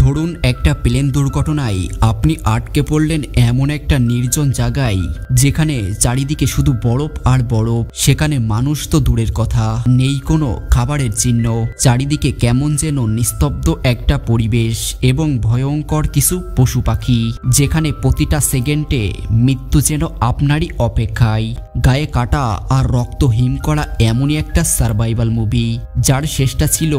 ধরুন একটা প্লেন দুর্ঘটনায় আপনি আটকে পড়লেন এমন একটা নির্জন জায়গায় যেখানে চারিদিকে শুধু বরফ আর বরফ। সেখানে মানুষ তো দূরের কথা, নেই কোনো খাবারের চিহ্ন। চারিদিকে কেমন যেন নিস্তব্ধ একটা পরিবেশ এবং ভয়ঙ্কর কিছু পশু পাখি, যেখানে প্রতিটা সেকেন্ডে মৃত্যু যেন আপনারই অপেক্ষায়। গায়ে কাটা আর রক্ত হিম করা এমনই একটা সার্ভাইভাল মুভি, যার শেষটা ছিল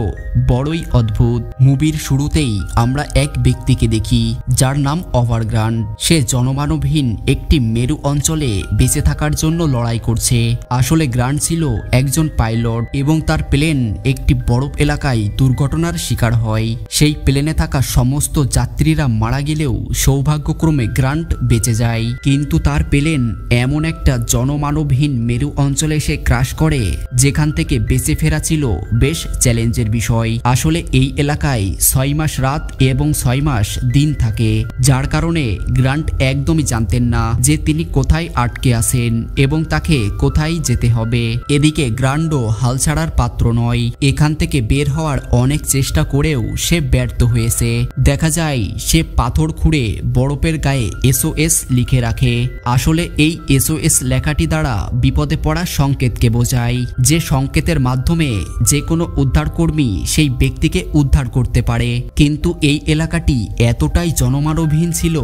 বড়ই অদ্ভুত। মুভির শুরুতেই আমরা এক ব্যক্তিকে দেখি যার নাম ওভারগ্রান্ট। সে জনমানবহীন একটি মেরু অঞ্চলে বেঁচে থাকার জন্য লড়াই করছে। আসলে গ্রান্ট ছিল একজন পাইলট এবং তার প্লেন একটি বরফ এলাকায় দুর্ঘটনার শিকার হয়। সেই প্লেনে থাকা সমস্ত যাত্রীরা মারা গেলেও সৌভাগ্যক্রমে গ্রান্ট বেঁচে যায়। কিন্তু তার প্লেন এমন একটা জনমানবহীন মেরু অঞ্চলে এসে ক্রাশ করে যেখান থেকে বেঁচে ফেরা ছিল বেশ চ্যালেঞ্জের বিষয়। আসলে এই এলাকায় 6 মাস রাত এবং 6 মাস দিন থাকে, যার কারণে গ্রান্ট একদমই জানতেন না যে তিনি কোথায় আটকে আছেন এবং তাকে কোথায় যেতে হবে। এদিকে গ্রান্টও হাল ছাড়ার পাত্র নয়। এখান থেকে বের হওয়ার অনেক চেষ্টা করেও সে ব্যর্থ হয়েছে। দেখা যায় সে পাথর খুঁড়ে বরফের গায়ে SOS লিখে রাখে। আসলে এই SOS লেখাটি দ্বারা বিপদে পড়া সংকেতকে বোঝায়, যে সংকেতের মাধ্যমে যে কোনো উদ্ধারকর্মী সেই ব্যক্তিকে উদ্ধার করতে পারে। কিন্তু এই এলাকাটি এতটাই জনমানবহীন ছিল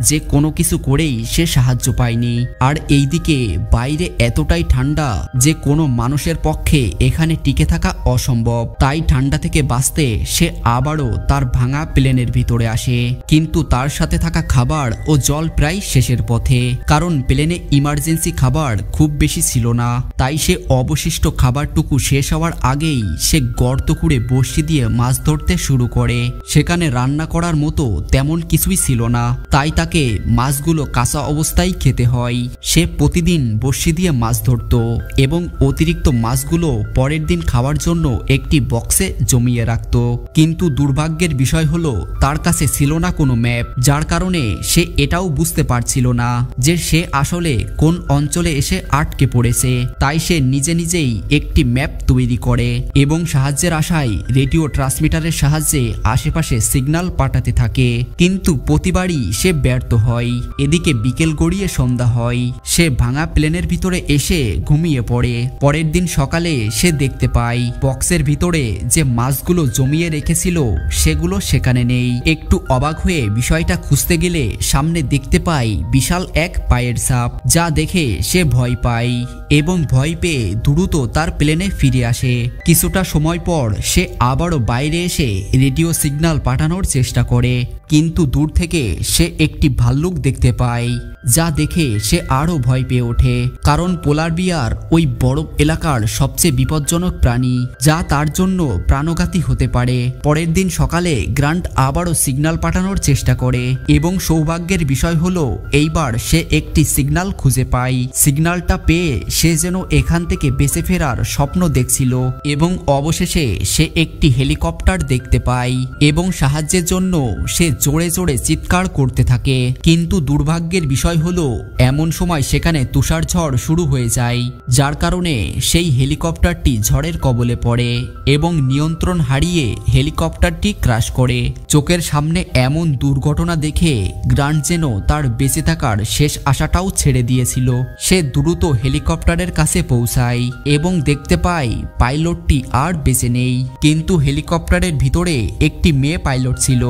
যে কোনো কিছু করেই সে সাহায্য পায়নি। আর এইদিকে বাইরে এতটাই ঠান্ডা যে কোনো মানুষের পক্ষে এখানে টিকে থাকা অসম্ভব। তাই ঠান্ডা থেকে বাঁচতে সে আবারও তার ভাঙা প্লেনের ভিতরে আসে। কিন্তু তার সাথে থাকা খাবার ও জল প্রায় শেষের পথে, কারণ প্লেনে ইমার্জেন্সি খাবার খুব বেশি ছিল না। তাই সে অবশিষ্ট খাবারটুকু শেষ হওয়ার আগেই সে গর্ত খুঁড়ে বড়শি দিয়ে মাছ ধরতে শুরু করে। সেখানে রান্না করার মতো তেমন কিছুই ছিল না, তাই তাকে মাছগুলো কাঁচা অবস্থায় খেতে হয়। সে প্রতিদিন বড়শি দিয়ে মাছ ধরত এবং অতিরিক্ত মাছগুলো পরের দিন খাওয়ার জন্য একটি বক্সে জমিয়ে রাখত। কিন্তু দুর্ভাগ্যের বিষয় হলো তার কাছে ছিল না কোনো ম্যাপ, যার কারণে সে এটাও বুঝতে পারছিল না যে সে আসলে কোন অঞ্চলে এসে আটকে পড়েছে। তাই সে নিজে নিজেই একটি ম্যাপ তৈরি করে এবং সাহায্যের আশায় রেডিও ট্রান্সমিটারের সাহায্যে আশেপাশে সিগন্যাল পাঠাতে থাকে। কিন্তু প্রতিবারই সে ব্যর্থ হয়। এদিকে বিকেল গড়িয়ে সন্ধ্যা হয়। সে ভাঙা প্লেনের ভিতরে এসে ঘুমিয়ে পড়ে। পরের দিন সকালে সে দেখতে পায় বক্সের ভিতরে যে মাছগুলো জমিয়ে রেখেছিল সেগুলো সেখানে নেই। একটু অবাক হয়ে বিষয়টা খুঁজতে গেলে সামনে দেখতে পায় বিশাল এক পায়ের ছাপ, যা দেখে সে ভয় পায় এবং ভয় পেয়ে দ্রুত তার প্লেনে ফিরে আসে। কিছুটা সময় পর সে আবারও বাইরে এসে রেডিও সিগন্যাল পাঠানোর চেষ্টা করে, কিন্তু দূর থেকে সে একটি ভাল্লুক দেখতে পায়, যা দেখে সে আরো ভয় পেয়ে ওঠে। কারণ পোলার বিয়ার ওই বরফ এলাকার সবচেয়ে বিপজ্জনক প্রাণী, যা তার জন্য প্রাণঘাতী হতে পারে। পরের দিন সকালে গ্রান্ট আবারও সিগন্যাল পাঠানোর চেষ্টা করে এবং সৌভাগ্যের বিষয় হলো এইবার সে একটি সিগন্যাল খুঁজে পায়। সিগন্যালটা পেয়ে সে যেন এখান থেকে বেঁচে ফেরার স্বপ্ন দেখছিল এবং অবশেষে সে একটি হেলিকপ্টার দেখতে পায় এবং সাহায্যের জন্য সে জোরে জোরে চিৎকার করতে থাকে। কিন্তু দুর্ভাগ্যের বিষয় হলো এমন সময় সেখানে তুষারঝড় শুরু হয়ে যায়, যার কারণে সেই হেলিকপ্টারটি ঝড়ের কবলে পড়ে এবং নিয়ন্ত্রণ হারিয়ে হেলিকপ্টারটি ক্র্যাশ করে। চোখের সামনে এমন দুর্ঘটনা দেখে গ্রান্ট যেন তার বেঁচে থাকার শেষ আশাটাও ছেড়ে দিয়েছিল। সে দ্রুত হেলিকপ্টারের কাছে পৌঁছায় এবং দেখতে পায় পাইলটটি আর বেঁচে নেই। কিন্তু হেলিকপ্টারের ভিতরে একটি মেয়ে পাইলট ছিল,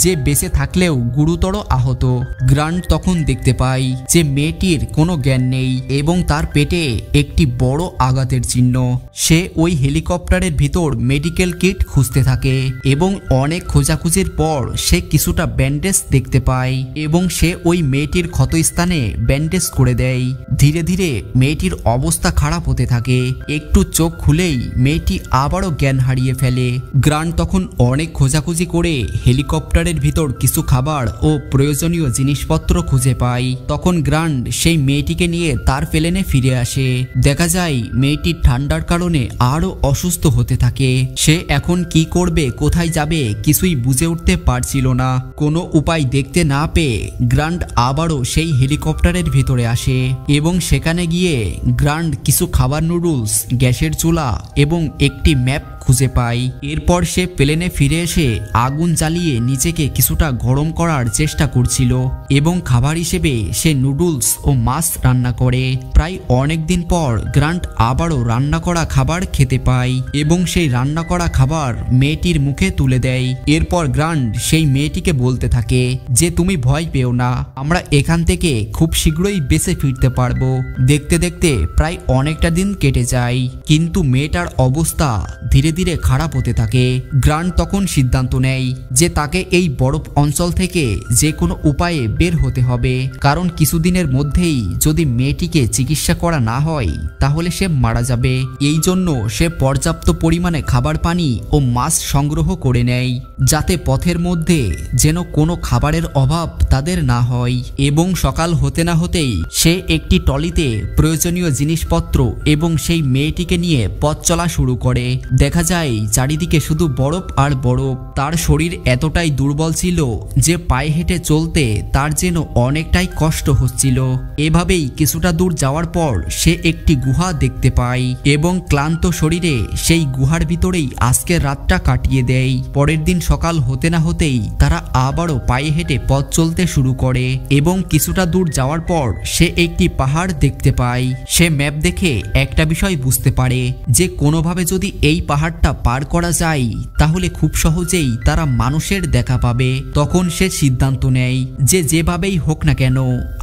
যে বেঁচে থাকলেও গুরুতর আহত। গ্রান্ট তখন দেখতে পায় যে মেয়েটির কোনো জ্ঞান নেই এবং তার পেটে একটি বড় আঘাতের চিহ্ন। সে ওই হেলিকপ্টারের ভিতর মেডিকেল কিট খুঁজতে থাকে এবং অনেক খোঁজাখুঁজির পর সে কিছুটা ব্যান্ডেজ দেখতে পায় এবং সে ওই মেয়েটির ক্ষতস্থানে ব্যান্ডেজ করে দেয়। ধীরে ধীরে মেয়েটির অবস্থা খারাপ হতে থাকে। একটু চোখ খুলেই মেয়েটি আবারও জ্ঞান হারিয়ে ফেলে। গ্রান্ট তখন অনেক খোঁজাখুঁজি করে হেলিকপ্টারের ভিতর কিছু খাবার ও প্রয়োজনীয় জিনিসপত্র খুঁজে পায়। তখন গ্রান্ট সেই মেয়েটিকে নিয়ে তার প্লেনে ফিরে আসে। দেখা যায় মেয়েটি ঠান্ডার কারণে আরো অসুস্থ হতে থাকে। সে এখন কি করবে, কোথায় যাবে কিছুই বুঝে উঠতে পারছিল না। কোনো উপায় দেখতে না পেয়ে গ্রান্ট আবারও সেই হেলিকপ্টারের ভিতরে আসে এবং সেখানে গিয়ে গ্রান্ট কিছু খাবার নুডলস, গ্যাসের চুলা এবং একটি ম্যাপ খুঁজে পায়। এরপর সে প্লেনে ফিরে এসে আগুন জ্বালিয়ে নিজেকে কিছুটা গরম করার চেষ্টা করছিল এবং খাবার হিসেবে সে নুডলস ও মাছ রান্না করে। প্রায় অনেক দিন পর গ্রান্ট আবারও রান্না করা খাবার খেতে পায় এবং সেই রান্না করা খাবার মেয়েটির মুখে তুলে দেয়। এরপর গ্রান্ট সেই মেয়েটিকে বলতে থাকে যে তুমি ভয় পেও না, আমরা এখান থেকে খুব শীঘ্রই বেঁচে ফিরতে পারবো। দেখতে দেখতে প্রায় অনেকটা দিন কেটে যায়, কিন্তু মেয়েটার অবস্থা ধীরে ধীরে খারাপ হতে থাকে। গ্রান্ট তখন সিদ্ধান্ত নেয় যে তাকে এই বরফ অঞ্চল থেকে যে কোনো উপায়ে বের হতে হবে, কারণ কিছুদিনের মধ্যেই যদি মেয়েটিকে চিকিৎসা করা না হয় তাহলে সে মারা যাবে। এই জন্য সে পর্যাপ্ত পরিমাণে খাবার পানি ও মাছ সংগ্রহ করে নেয়, যাতে পথের মধ্যে যেন কোনো খাবারের অভাব তাদের না হয়। এবং সকাল হতে না হতেই সে একটি ট্রলিতে প্রয়োজনীয় জিনিসপত্র এবং সেই মেয়েটিকে নিয়ে পথ চলা শুরু করে। দেখা যায় চারিদিকে শুধু বরফ আর বরফ। তার শরীর এতটাই দুর্বল ছিল যে পায়ে হেঁটে চলতে তার যেন অনেকটাই কষ্ট হচ্ছিল। এভাবেই কিছুটা দূর যাওয়ার পর সে একটি গুহা দেখতে পায় এবং ক্লান্ত শরীরে সেই গুহার ভিতরেই আজকের রাতটা কাটিয়ে দেয়। পরের দিন সকাল হতে না হতেই তারা আবারও পায়ে হেঁটে পথ চলতে শুরু করে এবং কিছুটা দূর যাওয়ার পর সে একটি পাহাড় দেখতে পায়। সে ম্যাপ দেখে একটা বিষয় বুঝতে পারে যে কোনোভাবে যদি এই পাহাড়টা পার করা যায় তাহলে খুব সহজেই তারা মানুষের দেখা পাবে। তখন সে সিদ্ধান্ত নেয় যে যেভাবেই হোক না কেন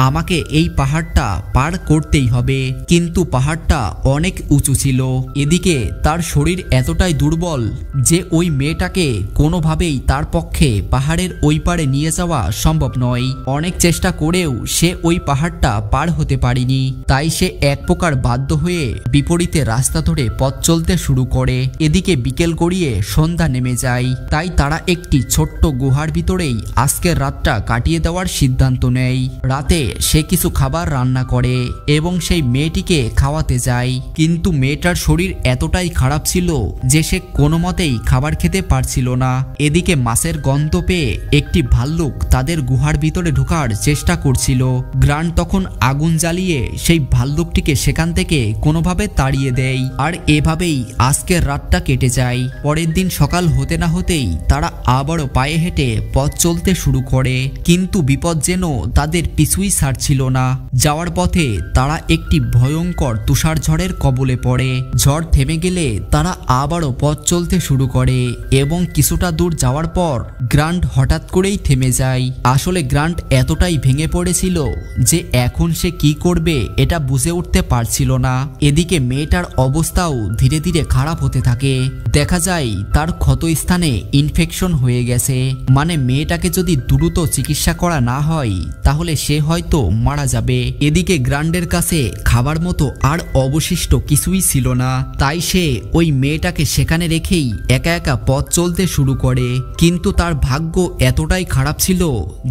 আমাকে এই পাহাড়টা পার করতেই হবে। কিন্তু পাহাড়টা অনেক উঁচু ছিল। এদিকে তার শরীর এতটাই দুর্বল যে ওই মেয়েটাকে কোনোভাবেই তার পক্ষে পাহাড়ের ওই পারে নিয়ে যাওয়া সম্ভব নয়। অনেক চেষ্টা করেও সে ওই পাহাড়টা পার হতে পারেনি। তাই সে এক প্রকার বাধ্য হয়ে বিপরীতে রাস্তা ধরে পথ চলতে শুরু করে। এদিকে বিকেল গড়িয়ে সন্ধ্যা নেমে যায়। তাই তারা একটি ছোট্ট গুহার ভিতরেই আজকের রাতটা কাটিয়ে দেওয়ার সিদ্ধান্ত নেয়। রাতে সে কিছু খাবার রান্না করে এবং সেই মেয়েটিকে খাওয়াতে যায়, কিন্তু মেয়েটার শরীর এতটাই খারাপ ছিল যে সে কোনো মতেই খাবার খেতে পারছিল না। এদিকে মাছের গন্ধ পেয়ে একটি ভাল্লুক তাদের গুহার ভিতরে ঢোকার চেষ্টা করছিল। গ্রান্ট তখন আগুন জ্বালিয়ে সেই ভাল্লুকটিকে সেখান থেকে কোনোভাবে তাড়িয়ে দেয়। আর এভাবেই আজকের রাতটা কেটে যায়। পরের দিন সকাল হতে না হতেই তারা আবারও পায়ে হেঁটে পথ চলতে শুরু করে, কিন্তু বিপদ যেন তাদের পিছুই ছাড়ছিল না। যাওয়ার পথে তারা একটি ভয়ঙ্কর তুষার ঝড়ের কবলে পড়ে। ঝড় থেমে গেলে তারা আবারও পথ চলতে শুরু করে এবং কিছুটা দূর যাওয়ার পর গ্রান্ট হঠাৎ করেই থেমে যায়। আসলে গ্রান্ট এতটাই ভেঙে পড়েছিল যে এখন সে কি করবে এটা বুঝে উঠতে পারছিল না। এদিকে মেয়েটার অবস্থাও ধীরে ধীরে খারাপ হতে থাকে। দেখা যায় তার ক্ষতস্থানে ইনফেকশন হয়ে গেছে, মানে মেয়েটাকে যদি দ্রুত চিকিৎসা করা না হয় তাহলে সে হয়তো মারা যাবে। এদিকে গ্রান্টের কাছে খাবার মতো আর অবশিষ্ট কিছুই ছিল না, তাই সে ওই মেয়েটাকে সেখানে রেখেই একা একা পথ চলতে শুরু করে। কিন্তু তার ভাগ্য এতটাই খারাপ ছিল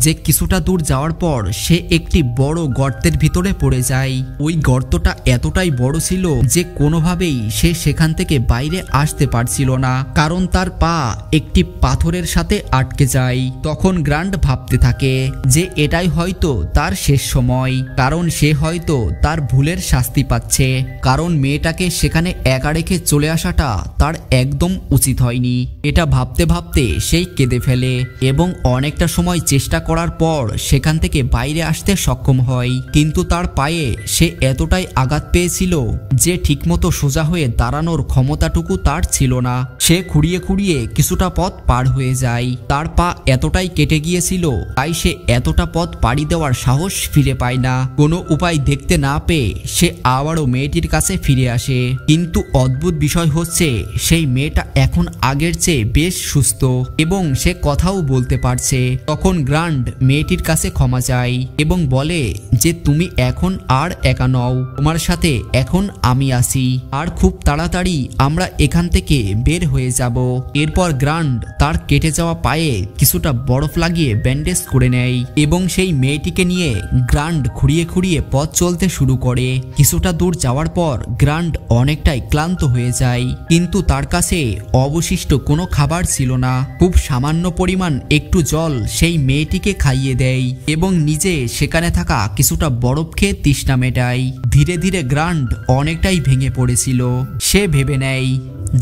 যে কিছুটা দূর যাওয়ার পর সে একটি বড় গর্তের ভিতরে পড়ে যায়। ওই গর্তটা এতটাই বড় ছিল যে কোনোভাবেই সে সেখান থেকে বাইরে আসতে পারছিল না, কারণ তার পা একটি পাথরের সাথে আটকে যায়। তখন গ্রান্ট ভাবতে থাকে যে এটাই হয়তো তার শেষ সময়, কারণ সে হয়তো তার ভুলের শাস্তি পাচ্ছে, কারণ মেয়েটাকে সেখানে একা রেখে চলে আসাটা তার একদম উচিত হয়নি। এটা ভাবতে ভাবতে সেই কেঁদে ফেলে এবং অনেকটা সময় চেষ্টা করার পর সেখান থেকে বাইরে আসতে সক্ষম হয়। কিন্তু তার পায়ে সে এতটাই আঘাত পেয়েছিল যে ঠিকমতো সোজা হয়ে দাঁড়ানোর ক্ষমতাটুকু তার ছিল না। সে খুঁড়িয়ে খুঁড়িয়ে কিছুটা পথ পার হয়ে যায়। তার পা এতটাই কেটে গিয়েছিল তাই সে এতটা পথ পাড়ি দেওয়ার সাহস ফিরে পায় না। কোনো উপায় দেখতে না পেয়ে সে আবারও মেয়েটির কাছে ফিরে আসে, কিন্তু অদ্ভুত বিষয় হচ্ছে সেই মেয়েটা এখন আগের চেয়ে বেশ সুস্থ এবং সে কথাও বলতে পারছে। তখন গ্রান্ট মেয়েটির কাছে ক্ষমা চায় এবং বলে যে তুমি এখন আর একা নও, তোমার সাথে এখন আমি আছি, আর খুব তাড়াতাড়ি আমরা এখান থেকে বের হয়ে যাব। এরপর গ্রান্ট তার কেটে যাওয়া পায়ে কিছুটা বরফ লাগিয়ে ব্যান্ডেজ করে নেয় এবং সেই মেয়েটিকে নিয়ে গ্রান্ট খুঁড়িয়ে খুঁড়িয়ে পথ চলতে শুরু করে। কিছুটা দূর যাওয়ার পর গ্রান্ট অনেকটাই ক্লান্ত হয়ে যায়, কিন্তু তার কাছে অবশিষ্ট কোনো খাবার ছিল না। খুব সামান্য পরিমাণ একটু জল সেই মেয়েটিকে খাইয়ে দেয় এবং নিজে সেখানে থাকা কিছুটা বরফ খেয়ে তৃষ্ণা মেটায়। ধীরে ধীরে গ্রান্ট অনেকটাই ভেঙে পড়েছিল। সে ভেবে নেয়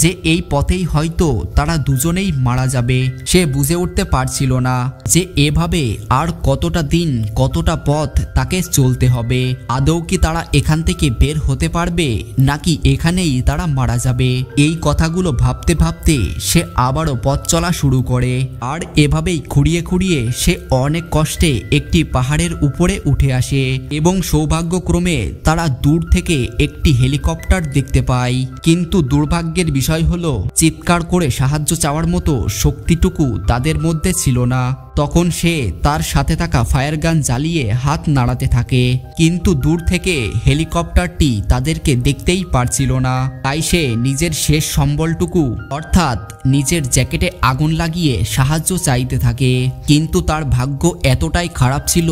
যে এই পথেই হয়তো তারা দুজনেই মারা যাবে। সে বুঝে উঠতে পারছিল না যে এভাবে আর কতটা দিন কতটা পথ তাকে চলতে হবে। আদৌ কি তারা এখান থেকে বের হতে পারবে নাকি এখানেই তারা মারা যাবে। এই কথাগুলো ভাবতে ভাবতে সে আবারও পথ চলা শুরু করে। আর এভাবেই খুঁড়িয়ে খুঁড়িয়ে সে অনেক কষ্টে একটি পাহাড়ের উপরে উঠে আসে এবং সৌভাগ্যক্রমে তারা দূর থেকে একটি হেলিকপ্টার দেখতে পায়। কিন্তু দুর্ভাগ্যের বিষয় হলো চিৎকার করে সাহায্য চাওয়ার মতো শক্তিটুকু তাদের মধ্যে ছিল না। তখন সে তার সাথে থাকা ফায়ার গান জ্বালিয়ে হাত নাড়াতে থাকে, কিন্তু দূর থেকে হেলিকপ্টারটি তাদেরকে দেখতেই পারছিল না। তাই সে নিজের শেষ সম্বলটুকু অর্থাৎ নিজের জ্যাকেটে আগুন লাগিয়ে সাহায্য চাইতে থাকে। কিন্তু তার ভাগ্য এতটাই খারাপ ছিল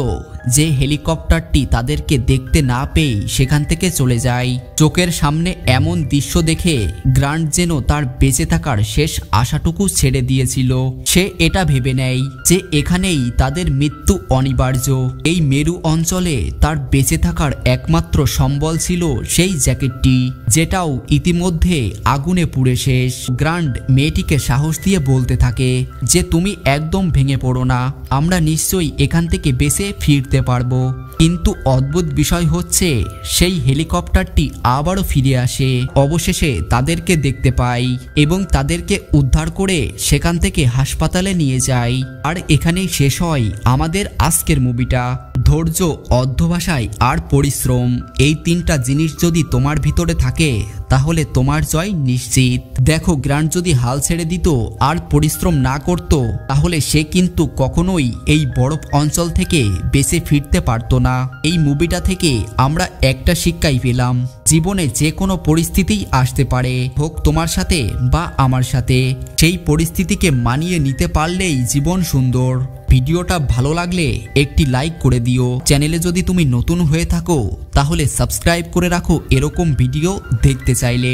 যে হেলিকপ্টারটি তাদেরকে দেখতে না পেয়ে সেখান থেকে চলে যায়। চোখের সামনে এমন দৃশ্য দেখে গ্রান্ট যেন তার বেঁচে থাকার শেষ আশাটুকু ছেড়ে দিয়েছিল। সে এটা ভেবে নেয় যে এখানেই তাদের মৃত্যু অনিবার্য। এই মেরু অঞ্চলে তার বেঁচে থাকার একমাত্র সম্বল ছিল সেই জ্যাকেটটি, যেটাও ইতিমধ্যে আগুনে পুড়ে শেষ। গ্রান্ট মেয়েটিকে সাহস দিয়ে বলতে থাকে যে তুমি একদম ভেঙে পড়ো না, আমরা নিশ্চয়ই এখান থেকে বেঁচে ফিরতে পারবো। কিন্তু অদ্ভুত বিষয় হচ্ছে সেই হেলিকপ্টারটি আবারও ফিরে আসে, অবশেষে তাদেরকে দেখতে পায় এবং তাদেরকে উদ্ধার করে সেখান থেকে হাসপাতালে নিয়ে যায়। আর এখানেই শেষ হয় আমাদের আজকের মুভিটা। ধৈর্য, অধ্যবসায় আর পরিশ্রম, এই তিনটা জিনিস যদি তোমার ভিতরে থাকে তাহলে তোমার জয় নিশ্চিত। দেখো, গ্রান্ট যদি হাল ছেড়ে দিত আর পরিশ্রম না করত তাহলে সে কিন্তু কখনোই এই বরফ অঞ্চল থেকে বেঁচে ফিরতে পারতো না। এই মুভিটা থেকে আমরা একটা শিক্ষাই পেলাম, জীবনে যে কোনো পরিস্থিতিই আসতে পারে, হোক তোমার সাথে বা আমার সাথে। সেই পরিস্থিতিকে মানিয়ে নিতে পারলেই জীবন সুন্দর। ভিডিওটা ভালো লাগলে একটি লাইক করে দিও। চ্যানেলে যদি তুমি নতুন হয়ে থাকো তাহলে সাবস্ক্রাইব করে রাখো এরকম ভিডিও দেখতে চাইলে।